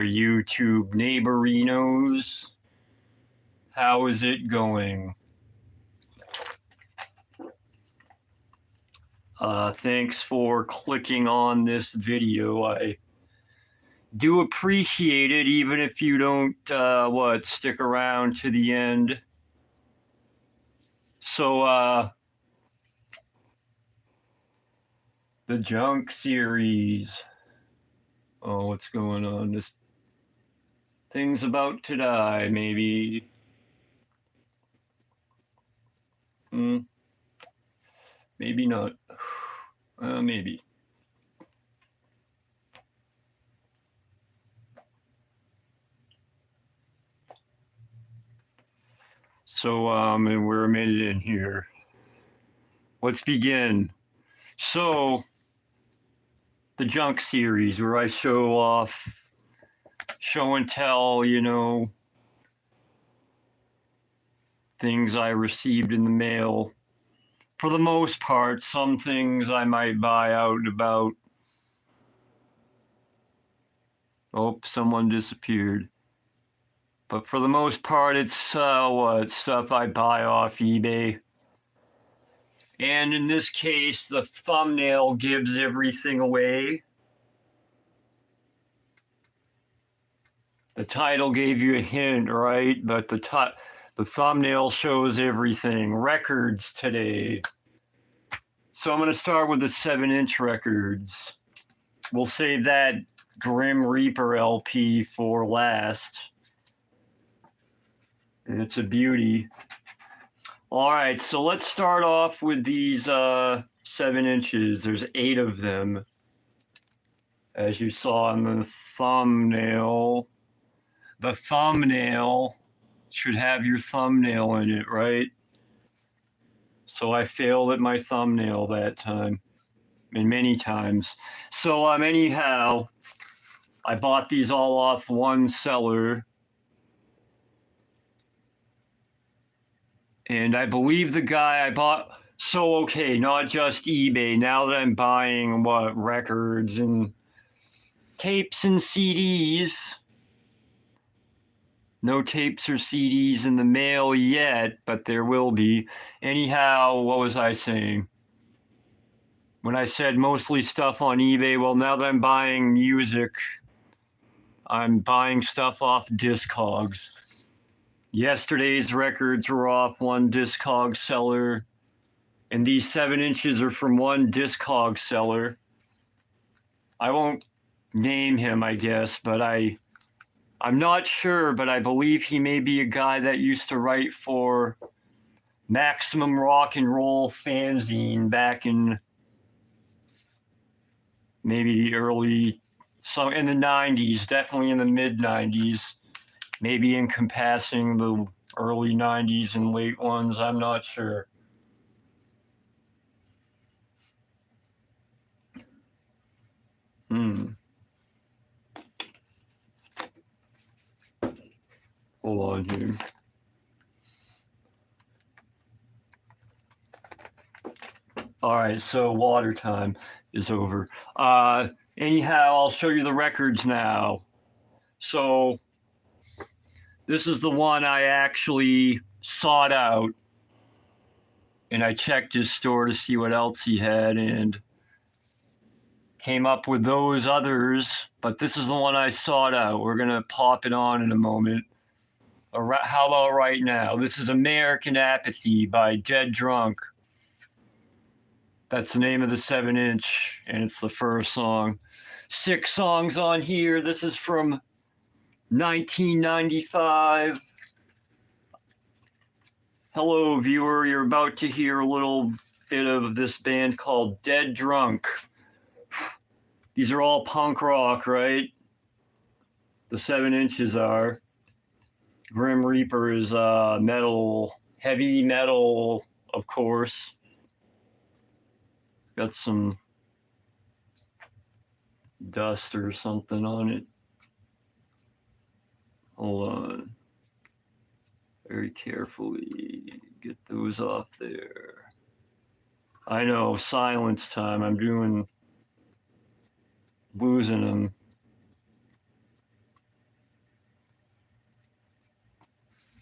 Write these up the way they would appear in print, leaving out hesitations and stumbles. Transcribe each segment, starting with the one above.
YouTube neighborinos. How is it going? Thanks for clicking on this video. I do appreciate it, even if you don't, stick around to the end. So, the junk series. Oh, what's going on? This thing's about to die, maybe. Maybe not. Maybe. So, and we're a minute in here. Let's begin. So, the junk series where I show and tell, things I received in the mail. For the most part, some things I might buy out and about. Oh, someone disappeared. But for the most part, it's stuff I buy off eBay. And in this case, the thumbnail gives everything away. The title gave you a hint, right? But the thumbnail shows everything. Records today. So I'm going to start with the 7-inch records. We'll save that Grim Reaper LP for last. And it's a beauty. All right, so let's start off with these 7 inches. There's 8 of them, as you saw in the thumbnail. The thumbnail should have your thumbnail in it, right? So I failed at my thumbnail that time, and many times. So anyhow, I bought these all off one seller. And I believe the guy I bought, so okay, not just eBay. Now that I'm buying records and tapes and CDs. No tapes or CDs in the mail yet, but there will be. Anyhow, what was I saying? When I said mostly stuff on eBay, well, now that I'm buying music, I'm buying stuff off Discogs. Yesterday's records were off one Discog seller, and these 7 inches are from one Discog seller. I won't name him, I guess, but I'm not sure, but I believe he may be a guy that used to write for Maximum Rock and Roll fanzine back in maybe in the 90s, definitely in the mid-90s, maybe encompassing the early 90s and late ones, I'm not sure. Hold on here. All right, so water time is over. Anyhow, I'll show you the records now. So this is the one I actually sought out, and I checked his store to see what else he had and came up with those others, but this is the one I sought out. We're going to pop it on in a moment. How about right now? This is American Apathy by Dead Drunk. That's the name of the 7-inch, and it's the first song. 6 songs on here. This is from 1995. Hello, viewer. You're about to hear a little bit of this band called Dead Drunk. These are all punk rock, right? The 7 inches are. Grim Reaper is metal, heavy metal, of course. Got some dust or something on it. Hold on. Very carefully get those off there. I know, silence time. I'm losing them.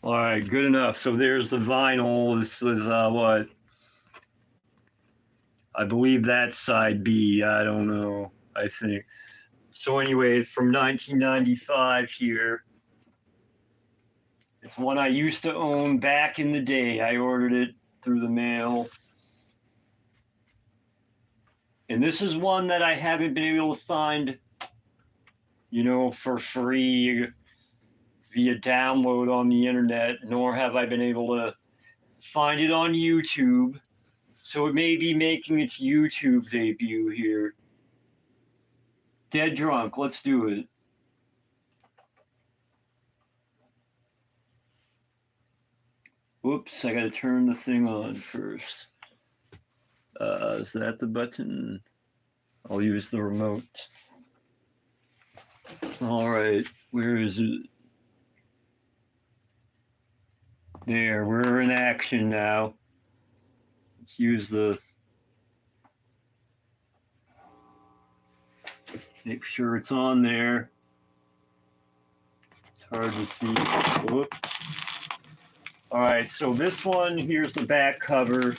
All right, good enough. So there's the vinyl. This is what? I believe that's side B. I don't know. I think. So anyway, from 1995 here. It's one I used to own back in the day. I ordered it through the mail. And this is one that I haven't been able to find, for free via download on the internet, nor have I been able to find it on YouTube. So it may be making its YouTube debut here. Dead Drunk, let's do it. Whoops, I gotta turn the thing on first. Is that the button? I'll use the remote. All right, where is it? There, we're in action now. Let's use the... Make sure it's on there. It's hard to see. Whoop. All right, so this one, here's the back cover.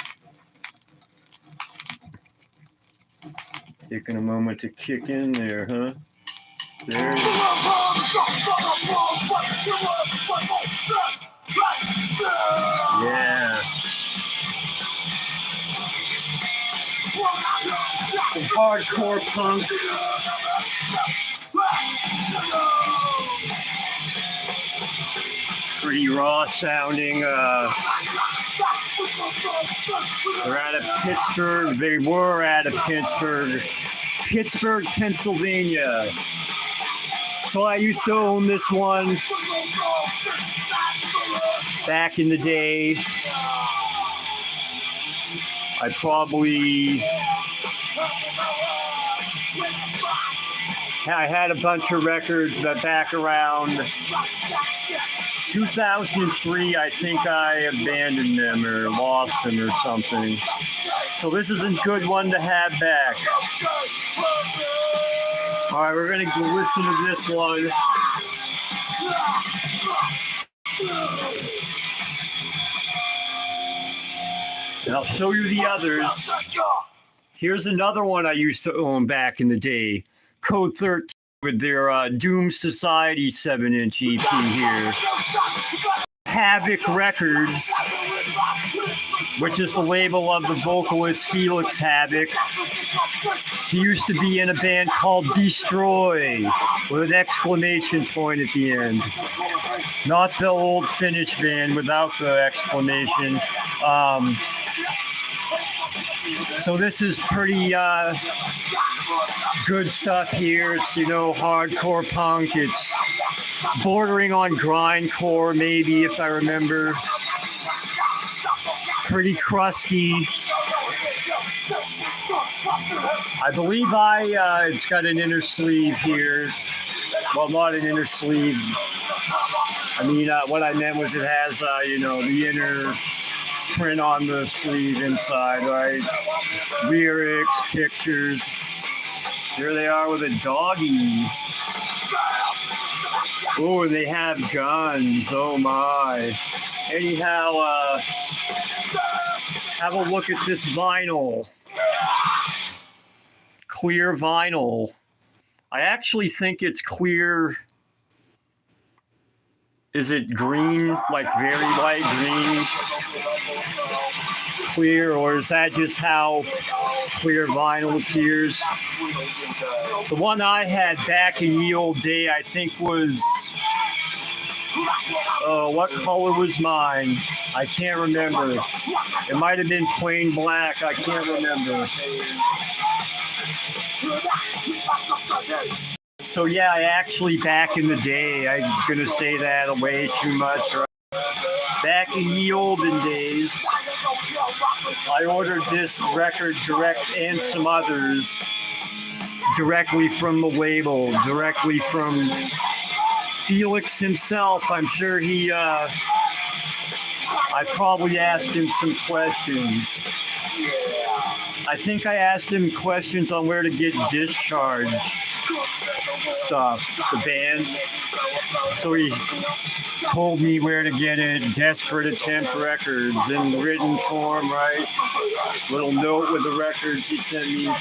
Taking a moment to kick in there, huh? There. Yeah. Some hardcore punk. Pretty raw sounding. They're out of Pittsburgh. They were out of Pittsburgh, Pennsylvania. So I used to own this one back in the day. I had a bunch of records, but back around 2003, I think I abandoned them or lost them or something. So this is a good one to have back. All right, we're going to listen to this one. And I'll show you the others. Here's another one I used to own back in the day. Code 13 with their Doom Society 7-inch EP here. Havoc Records, which is the label of the vocalist Felix Havoc. He used to be in a band called Destroy with an exclamation point at the end. Not the old Finnish band without the exclamation. So this is pretty good stuff here. It's, hardcore punk. It's bordering on grindcore, maybe, if I remember. Pretty crusty. I believe it's got an inner sleeve here. Well, not an inner sleeve. I mean, what I meant was it has, the inner print on the sleeve inside, right? Lyrics, pictures. Here they are with a doggy. Oh, and they have guns. Oh my. Anyhow, have a look at this vinyl. Clear vinyl. I actually think it's clear. Is it green, like very light green? Clear, or is that just how clear vinyl appears? The one I had back in the old day, I think was, what color was mine? I can't remember. It might have been plain black. I can't remember. So yeah, I actually, back in the day, I'm going to say that way too much, right? Back in the olden days, I ordered this record direct and some others directly from the label, directly from Felix himself. I'm sure I probably asked him some questions. I think I asked him questions on where to get Discharge stuff, the band. So he told me where to get it. Desperate Attempt Records in written form, right? Little note with the records he sent me.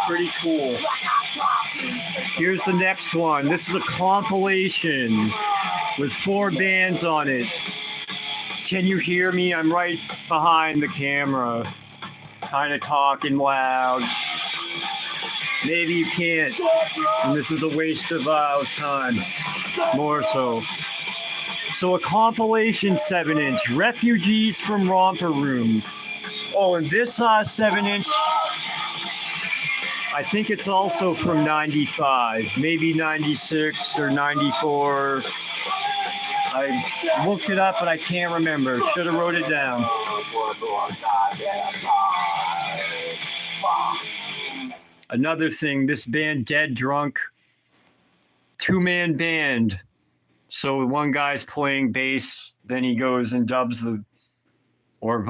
Pretty cool. Here's the next one. This is a compilation with 4 bands on it. Can you hear me? I'm right behind the camera, kind of talking loud. Maybe you can't, and this is a waste of time, more so. So a compilation 7-inch, Refugees from Romper Room. Oh, and this 7-inch, I think it's also from 95, maybe 96 or 94. I looked it up, but I can't remember. Should have wrote it down. Another thing, this band, Dead Drunk, 2-man band. So one guy's playing bass, then he goes and dubs the, or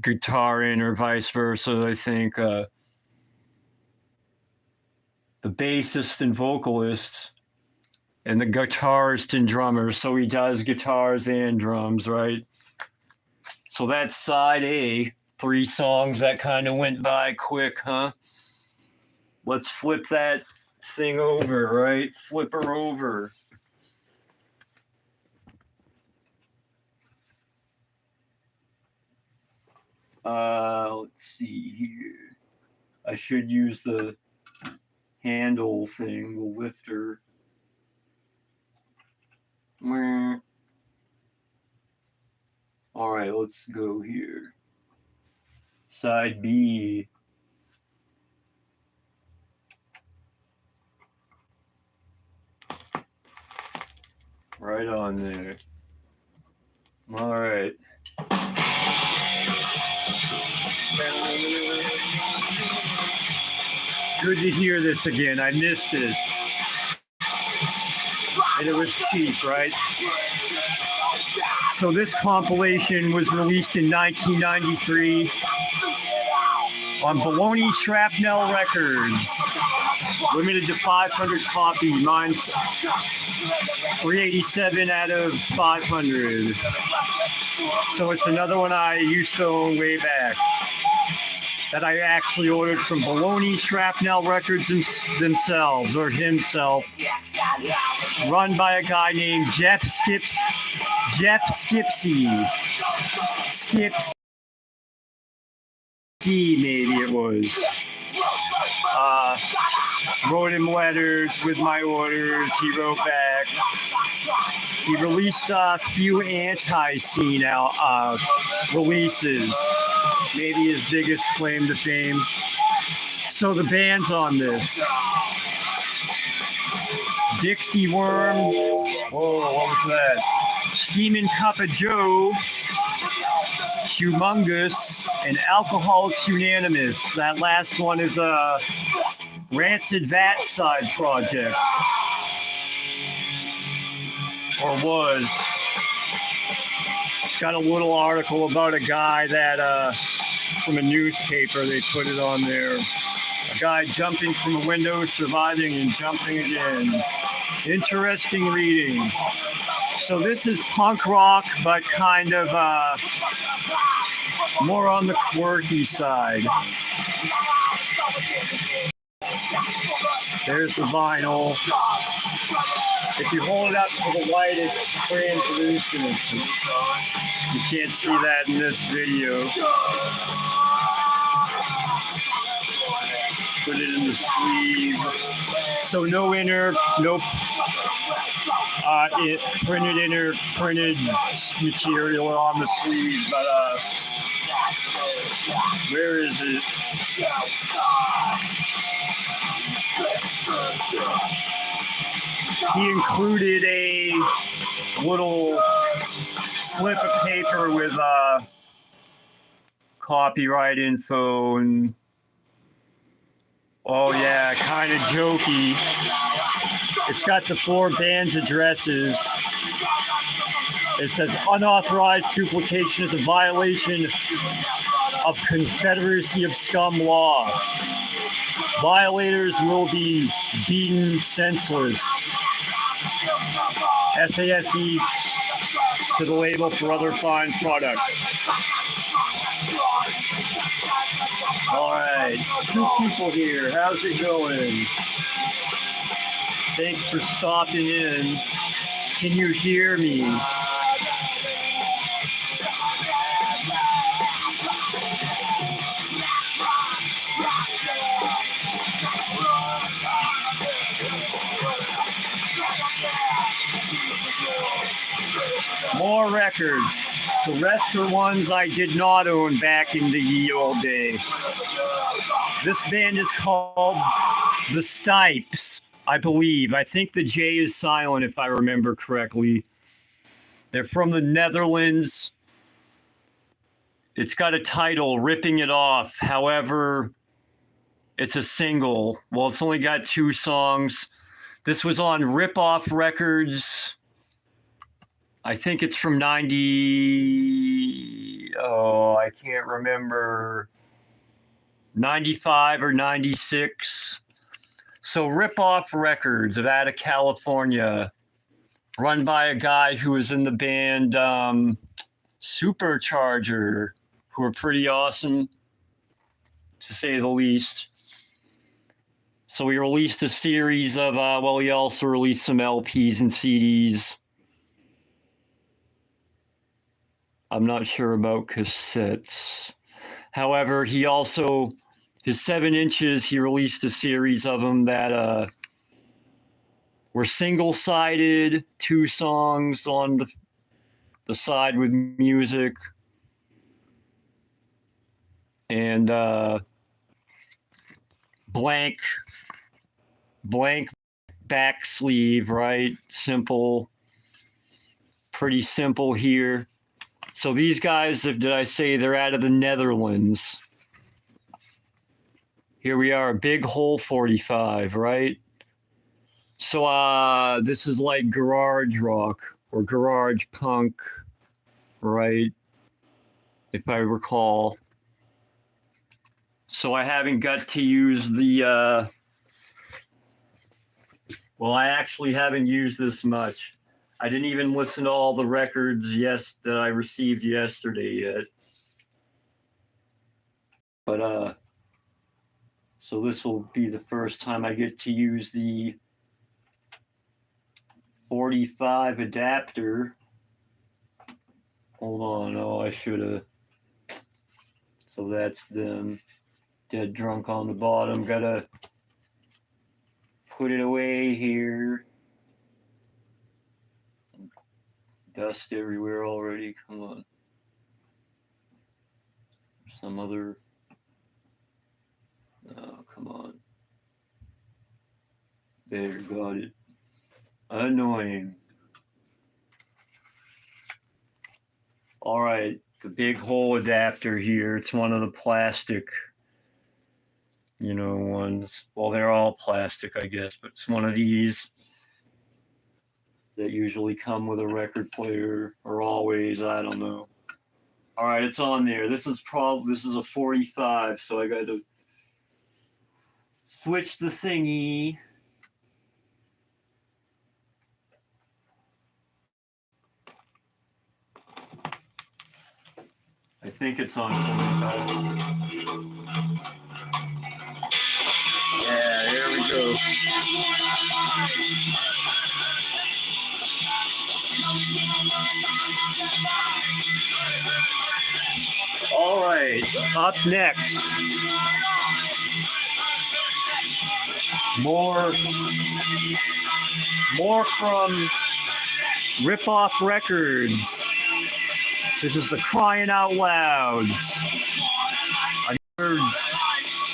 guitar in, or vice versa, I think. The bassist and vocalist, and the guitarist and drummer. So he does guitars and drums, right? So that's side A, 3 songs that kind of went by quick, huh? Let's flip that thing over, right? Flip her over. Let's see here. I should use the handle thing, the lifter. All right, let's go here. Side B. Right on there. All right. Good to hear this again. I missed it. And it was cheap, right? So this compilation was released in 1993 on Baloney Shrapnel Records. Limited to 500 copies. Mine's 387 out of 500. So it's another one I used to own way back, that I actually ordered from Baloney Shrapnel Records themselves, or himself, run by a guy named Jeff Skipsey. Maybe it was. Wrote him letters with my orders. He wrote back. He released a few anti-scene releases. Maybe his biggest claim to fame. So the band's on this. Dixie Worm. Whoa, what was that? Steamin' Cup of Joe. Humongous. And Alcoholics Unanimous. That last one is a Rancid Vat side project. Or was. It's got a little article about a guy that, from a newspaper, they put it on there. A guy jumping from a window, surviving, and jumping again. Interesting reading. So this is punk rock, but kind of more on the quirky side. There's the vinyl. If you hold it up to the light, it's translucent. You can't see that in this video. Put it in the sleeve. So no inner, no printed material on the sleeve, but where is it? He included a little slip of paper with copyright info and, oh yeah, kind of jokey. It's got the 4 bands' addresses. It says unauthorized duplication is a violation of Confederacy of Scum law. Violators will be beaten senseless. SASE to the label for other fine products. All right, 2 people here. How's it going? Thanks for stopping in. Can you hear me? More records. The rest are ones I did not own back in the ye old day. This band is called The Stipes, I believe. I think the J is silent if I remember correctly. They're from the Netherlands. It's got a title, Ripping It Off. However, it's a single. Well, it's only got 2 songs. This was on Rip Off Records. I think it's from 90. Oh, I can't remember. 95 or 96. So Rip Off Records out of California, run by a guy who was in the band Supercharger, who are pretty awesome, to say the least. So we released a series of, he also released some LPs and CDs. I'm not sure about cassettes. However, he also, his 7 inches, he released a series of them that were single-sided, 2 songs on the side with music. And blank back sleeve, right? Simple, pretty simple here. So these guys, did I say they're out of the Netherlands? Here we are, Big Hole 45, right? So this is like garage rock or garage punk, right? If I recall. So I haven't got to use the, I actually haven't used this much. I didn't even listen to all the records that I received yesterday yet. But so this will be the first time I get to use the 45 adapter. Hold on, I should have. So that's them. Dead Drunk on the bottom. Gotta put it away here. Dust everywhere already. Come on. Some other. Oh, come on. There, got it. Annoying. All right, the Big Hole adapter here. It's one of the plastic, ones. Well, they're all plastic, I guess, but it's one of these that usually come with a record player, or always, I don't know. All right, it's on there. This is a 45, so I got to switch the thingy. I think it's on 45. Yeah, here we go. All right, up next, more from Rip Off Records. This is the Crying Out Louds. Another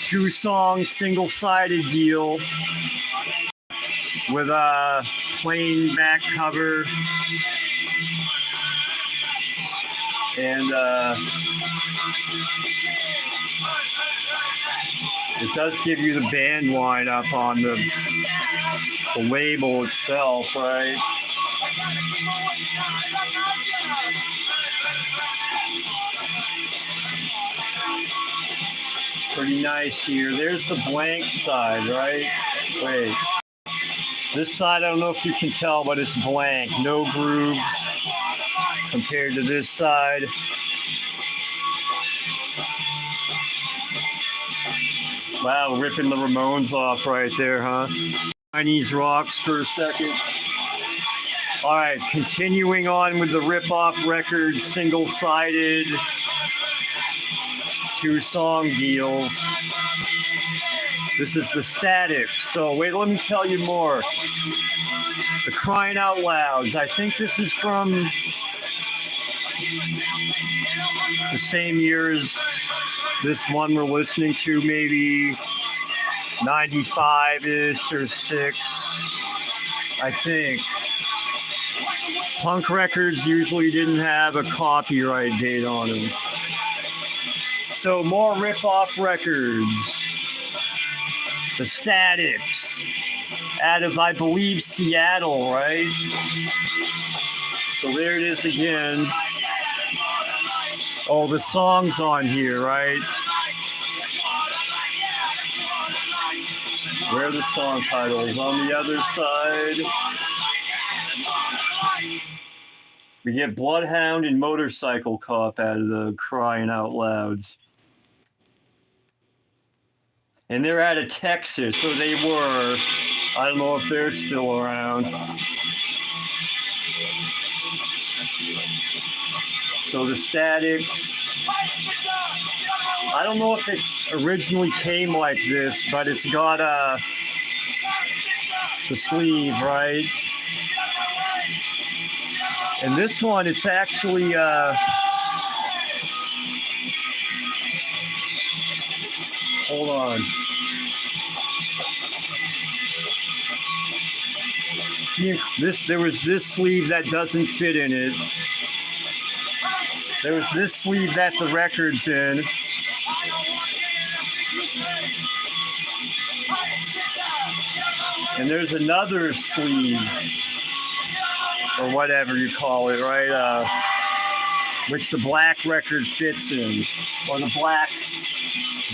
2-song single-sided deal with a plain back cover. And it does give you the band lineup on the label itself, right? Pretty nice here. There's the blank side, right? Wait. This side, I don't know if you can tell, but it's blank. No grooves compared to this side. Wow, ripping the Ramones off right there, huh? Chinese rocks for a second. All right, continuing on with the rip-off record, single-sided, 2-song deals. This is the Statics. So wait, let me tell you more. The Crying Out Louds. I think this is from the same year as this one we're listening to, maybe 95-ish or 6, I think. Punk records usually didn't have a copyright date on them. So more rip-off records. The Statics, out of, I believe, Seattle, right? So there it is again. Oh, the song's on here, right? Where are the song titles? On the other side. We get Bloodhound and Motorcycle Cop out of the Crying Out Louds. And they're out of Texas, so they were. I don't know if they're still around. So the Statics. I don't know if it originally came like this, but it's got the sleeve, right? And this one, it's actually hold on. There was this sleeve that doesn't fit in it. There was this sleeve that the record's in. And there's another sleeve, or whatever you call it, right? Which the black record fits in, or the black,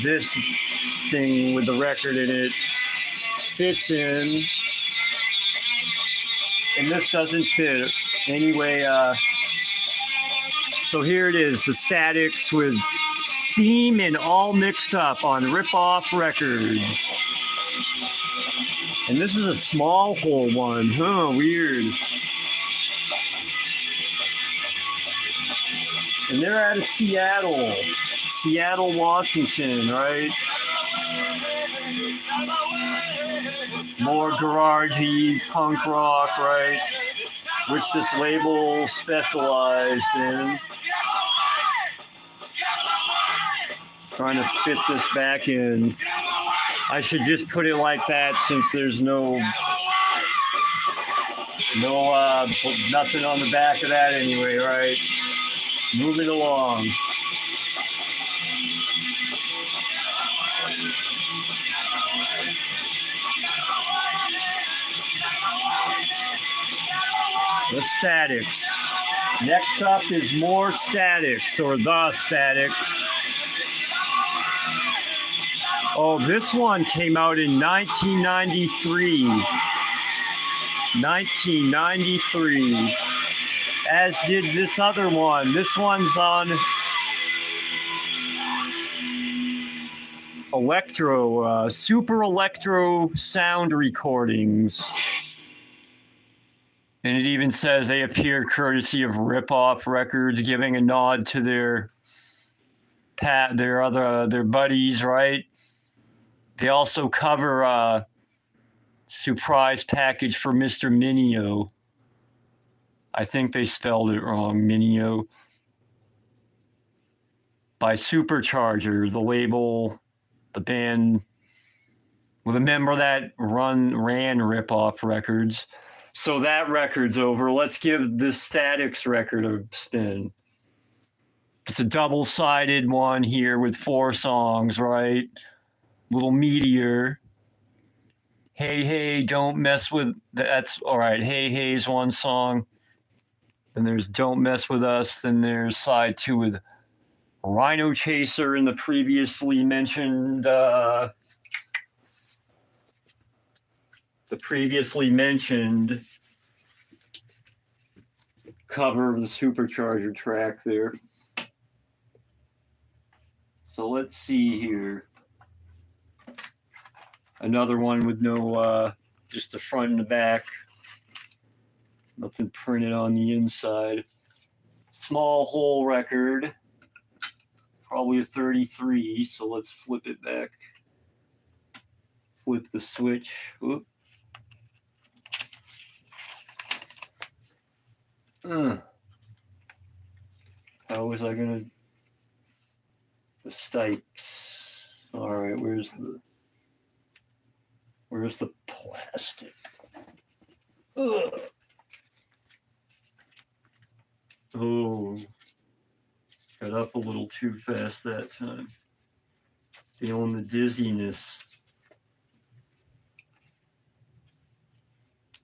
this thing with the record in it fits in, and this doesn't fit. Anyway, so here it is, the Statics with Theme and All Mixed Up on Rip-Off Records. And this is a small hole one, huh, weird. And they're out of Seattle, Washington, right? More garagey punk rock, right? Which this label specialized in. Trying to fit this back in. I should just put it like that since there's nothing on the back of that anyway, right? Moving along. The Statics. Next up is more Statics, or the Statics. Oh, this one came out in 1993. 1993. As did this other one. This one's on Super Electro sound recordings. And it even says they appear courtesy of Rip-Off Records, giving a nod to their buddies, right? They also cover Surprise Package for Mr. Mineo. I think they spelled it wrong, Mineo. By Supercharger, the label, the band, with a member that ran Rip-Off Records. So that record's over. Let's give this Statics record a spin. It's a double-sided one here with 4 songs, right? Little meteor. Hey, hey, don't mess with... That's all right. Hey, hey's one song. Then there's Don't Mess With Us. Then there's side 2 with Rhino Chaser and the previously mentioned... the the previously mentioned cover of the Supercharger track there. So let's see here. Another one with no, just the front and the back. Nothing printed on the inside. Small hole record. Probably a 33, so let's flip it back. Flip the switch. Oop. How was I gonna? The stipes. All right, where's the plastic? Ugh. Oh, got up a little too fast that time. Feeling the dizziness.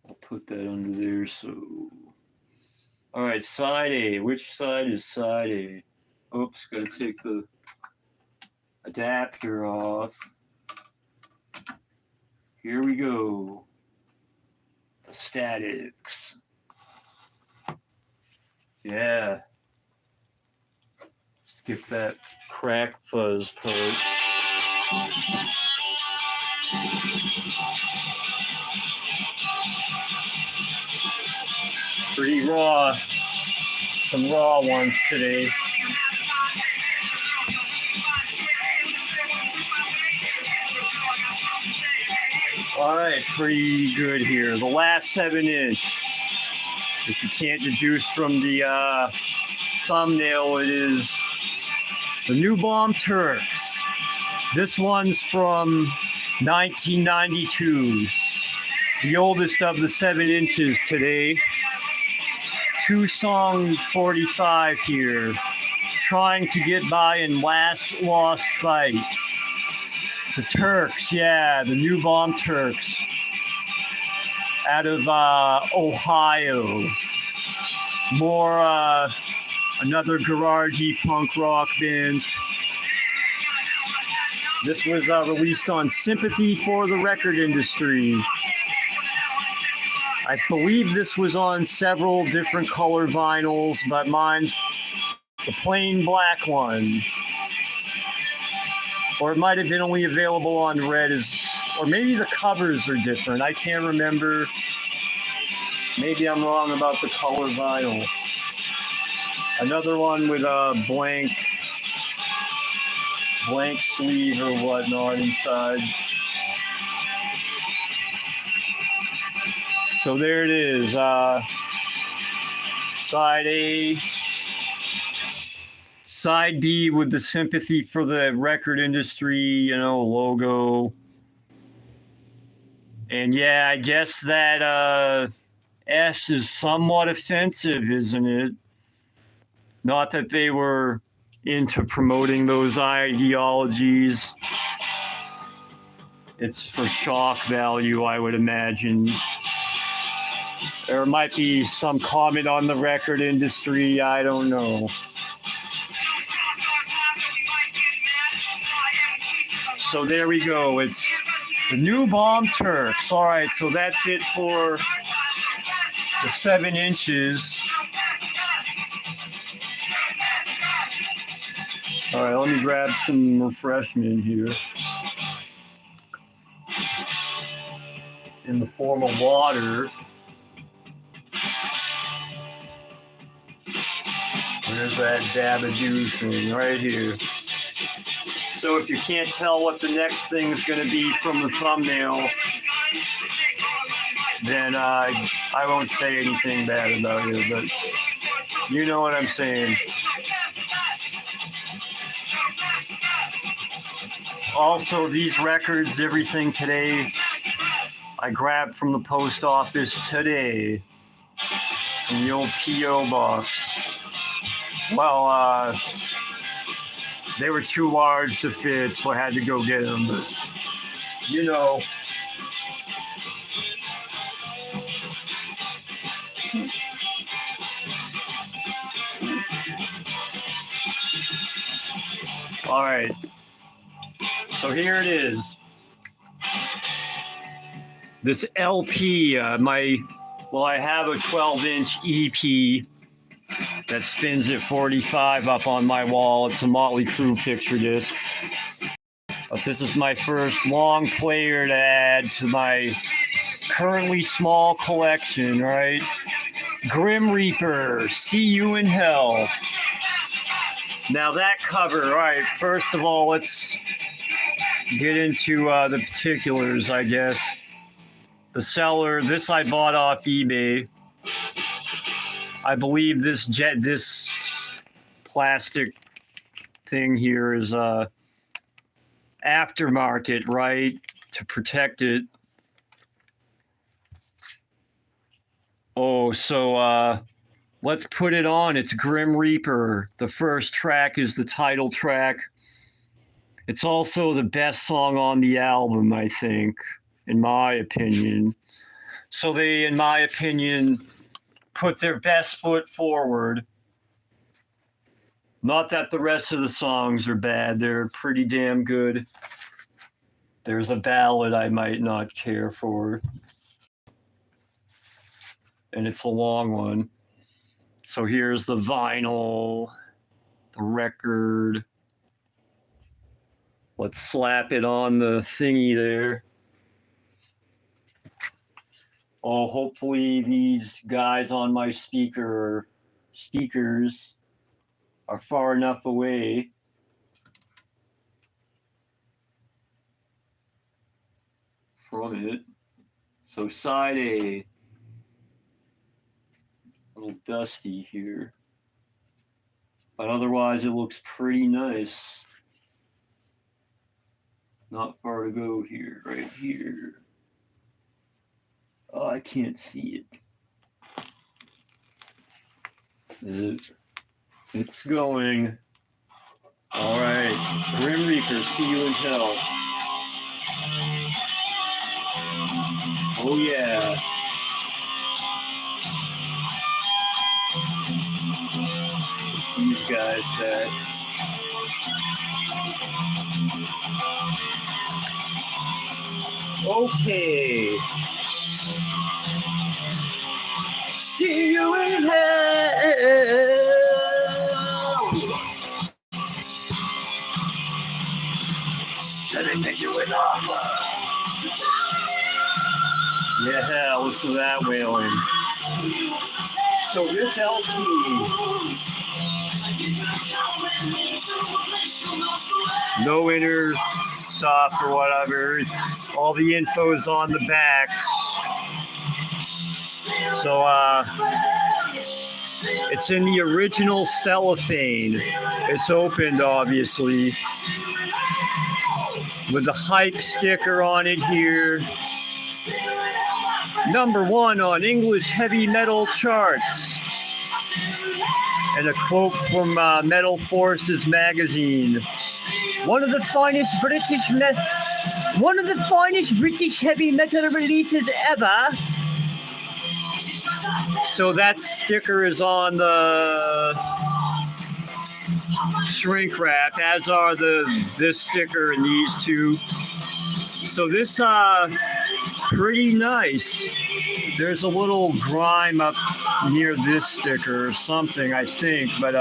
I'll put that under there. So, all right, side A. Which side is side A? Oops, got to take the adapter off. Here we go. The statics. Yeah. Skip that crack fuzz part. Pretty raw. Some raw ones today. All right, pretty good here. The last 7-inch. If you can't deduce from the thumbnail, it is the New Bomb Turks. This one's from 1992. The oldest of the 7 inches today. 2-song 45 here. Trying to get by in Last Lost Fight. The Turks, yeah, the New Bomb Turks. Out of Ohio. More another garagey punk rock band. This was released on Sympathy for the Record Industry. I believe this was on several different color vinyls, but mine's the plain black one. Or it might have been only available on red, or maybe the covers are different. I can't remember. Maybe I'm wrong about the color vinyl. Another one with a blank sleeve or whatnot inside. So there it is. Side A. Side B with the Sympathy for the Record Industry, logo. And yeah, I guess that S is somewhat offensive, isn't it? Not that they were into promoting those ideologies. It's for shock value, I would imagine. There might be some comment on the record industry, I don't know. So there we go. It's the New Bomb Turks. All right, so that's it for the 7 inches. All right, let me grab some refreshment here. In the form of water. There's that Dabadoo thing right here. So if you can't tell what the next thing's going to be from the thumbnail, then I won't say anything bad about it, but you know what I'm saying. Also, these records, everything today, I grabbed from the post office today in the old P.O. box. Well, they were too large to fit, so I had to go get them. But, you know. All right. So here it is. this LP, I have a 12-inch EP that spins at 45 up on my wall. It's a Motley Crue picture disc. But this is my first long player to add to my currently small collection, right? Grim Reaper, See You in Hell. Now that cover, right, first of all, let's get into the particulars, I guess. The seller, this I bought off eBay. I believe this plastic thing here is aftermarket, right, to protect it. Oh, so let's put it on. It's Grim Reaper. The first track is the title track. It's also the best song on the album, I think, in my opinion. So they, in my opinion, put their best foot forward. Not that the rest of the songs are bad. They're pretty damn good. There's a ballad I might not care for. And it's a long one. So here's the vinyl, the record. Let's slap it on the thingy there. Oh, hopefully these guys on my speakers are far enough away. From it. So side A. A little dusty here. But otherwise it looks pretty nice. Not far to go here, right here. Oh, I can't see it. It's going. All right. Grim Reaper, See You in Hell. Oh, yeah. These guys back. Okay. See you in hell. Let me take you an offer. Yeah, listen to that wailing. So this LP, no inner stuff or whatever. All the info's on the back. So it's in the original cellophane. It's opened, obviously, with the hype sticker on it here. #1 on English heavy metal charts. And a quote from Metal Forces magazine. One of the finest British heavy metal releases ever. So that sticker is on the shrink wrap, as are this sticker and these two. So this pretty nice. There's a little grime up near this sticker or something, I think, but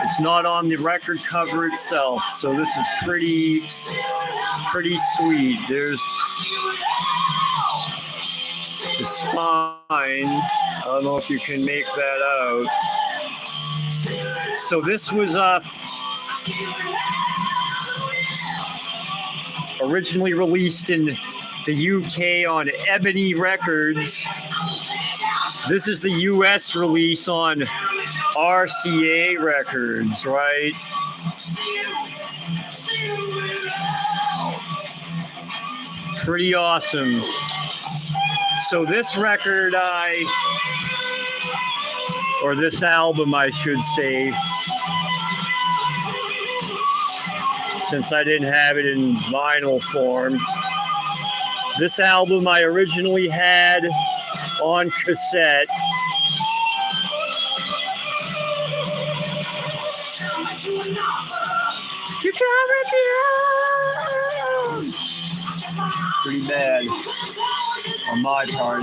it's not on the record cover itself. So this is pretty sweet. There's the spine. I don't know if you can make that out. So this was originally released in the UK on Ebony Records. This is the US release on RCA Records, right? Pretty awesome. So this record or this album, I should say, since I didn't have it in vinyl form. This album I originally had on cassette. You come with you. Pretty bad on my part.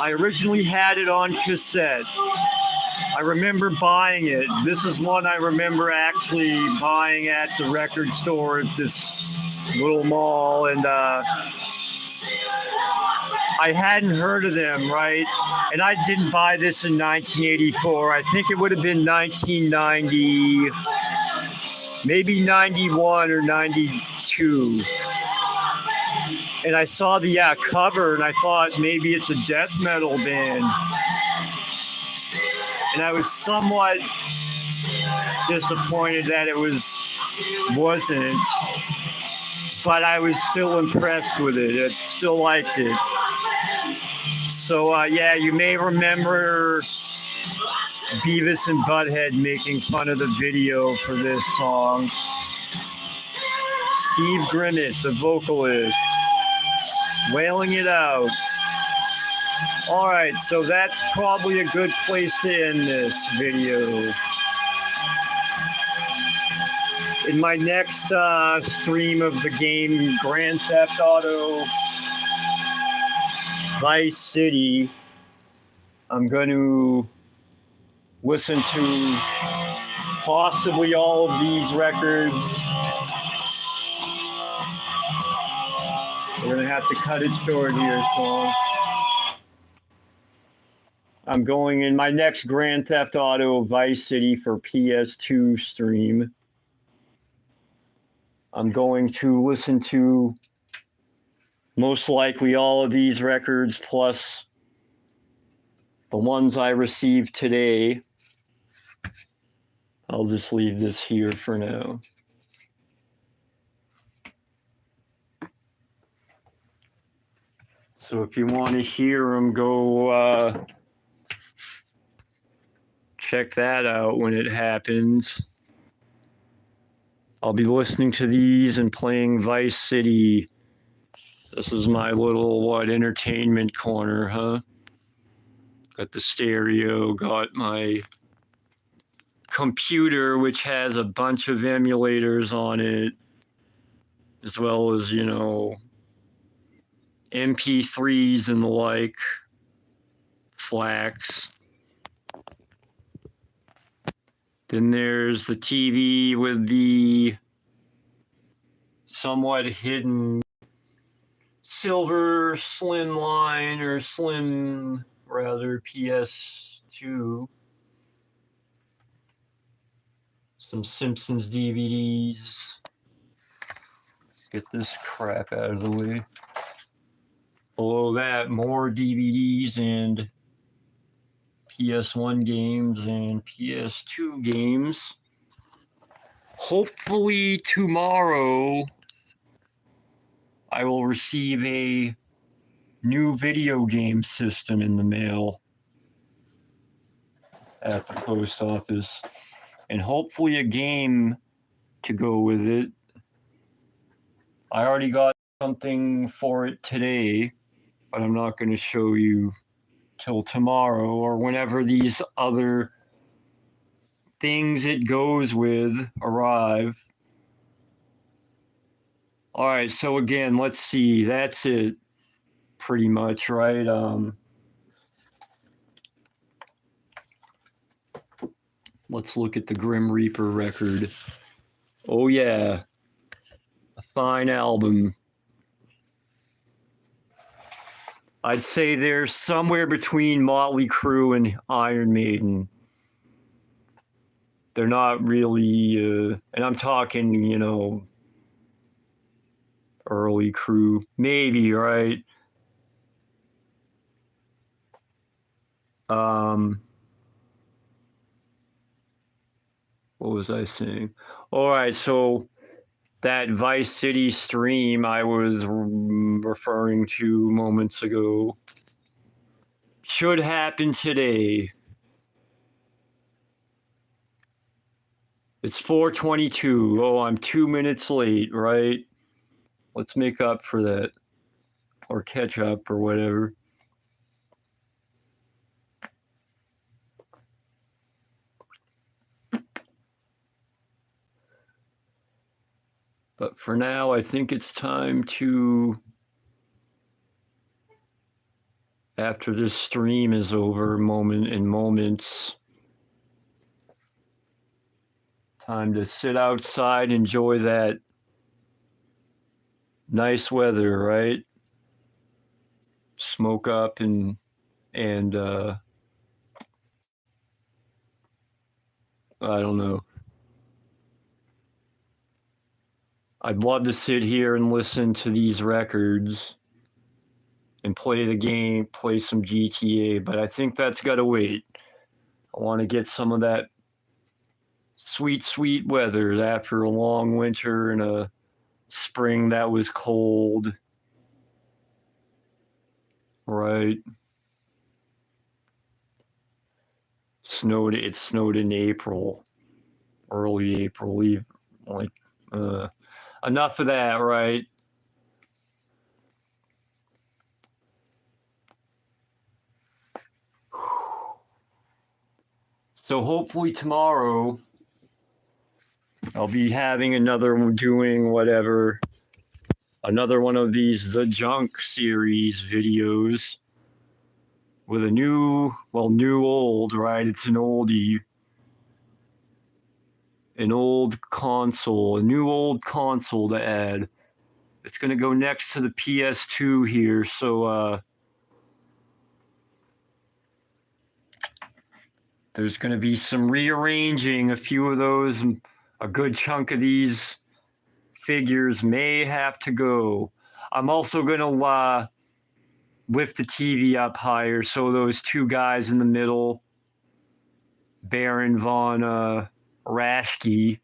I originally had it on cassette. I remember buying it. This is one I remember actually buying at the record store at this little mall, and I hadn't heard of them, right? And I didn't buy this in 1984. I think it would have been 1990, maybe 91 or 92. And I saw the cover, and I thought maybe it's a death metal band. And I was somewhat disappointed that it wasn't. But I was still impressed with it. I still liked it. So yeah, you may remember Beavis and Butthead making fun of the video for this song. Steve Grimmett, the vocalist, wailing it out. All right, so that's probably a good place to end this video. In my next stream of the game Grand Theft Auto Vice City, I'm going to listen to possibly all of these records. We're going to have to cut it short here, so I'm going in my next Grand Theft Auto Vice City for PS2 stream. I'm going to listen to most likely all of these records plus the ones I received today. I'll just leave this here for now. So if you want to hear them, go check that out when it happens. I'll be listening to these and playing Vice City. This is my little, entertainment corner, huh? Got the stereo, got my computer, which has a bunch of emulators on it, as well as, MP3s and the like, FLACs. Then there's the TV with the somewhat hidden silver slim PS2. Some Simpsons DVDs. Get this crap out of the way. Below that, more DVDs and PS1 games and PS2 games. Hopefully tomorrow I will receive a new video game system in the mail at the post office, and hopefully a game to go with it. I already got something for it today, but I'm not going to show you till tomorrow or whenever these other things it goes with arrive. All right, so again, let's see. That's it pretty much, right? Let's look at the Grim Reaper record. Oh yeah, a fine album. I'd say they're somewhere between Motley Crue and Iron Maiden. They're not really, and I'm talking, early Crue, maybe, right? What was I saying? All right, so that Vice City stream I was referring to moments ago should happen today. It's 4:22. Oh, I'm 2 minutes late, right? Let's make up for that, or catch up, or whatever. But for now, I think it's time to, after this stream is over, moments, time to sit outside, enjoy that nice weather, right? Smoke up and I don't know. I'd love to sit here and listen to these records and play the game, play some GTA, but I think that's got to wait. I want to get some of that sweet, sweet weather after a long winter and a spring that was cold. Right. It snowed in April, early April, like, enough of that, right? So hopefully tomorrow I'll be having another one of these The Junk series videos with a new old, right? It's an oldie. An old console, a new old console to add. It's going to go next to the PS2 here, so there's going to be some rearranging. A few of those, and a good chunk of these figures may have to go. I'm also going to lift the TV up higher so those two guys in the middle, Baron von Raschke,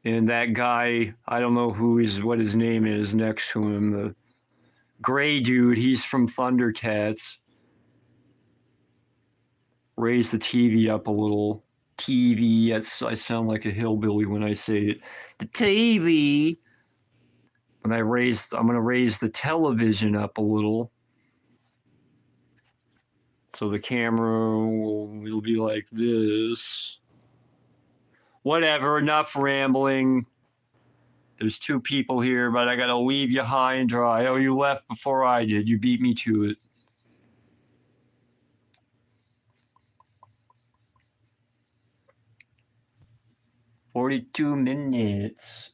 and that guy, I don't know what his name is next to him, the gray dude, he's from Thundercats. Raise the TV up a little. TV, I sound like a hillbilly when I say it. The TV. I'm going to raise the television up a little. So the camera will be like this. Whatever, enough rambling. There's two people here, but I got to leave you high and dry. Oh, you left before I did. You beat me to it. "42 minutes.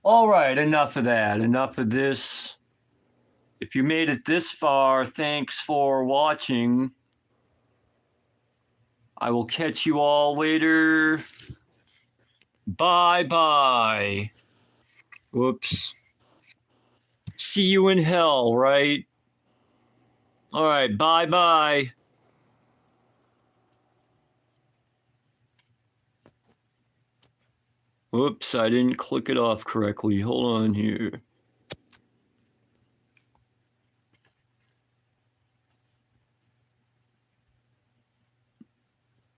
All right, enough of that. Enough of this. If you made it this far, thanks for watching. I will catch you all later. Bye-bye. Whoops. See you in hell, right? All right, bye-bye. Whoops, I didn't click it off correctly. Hold on here.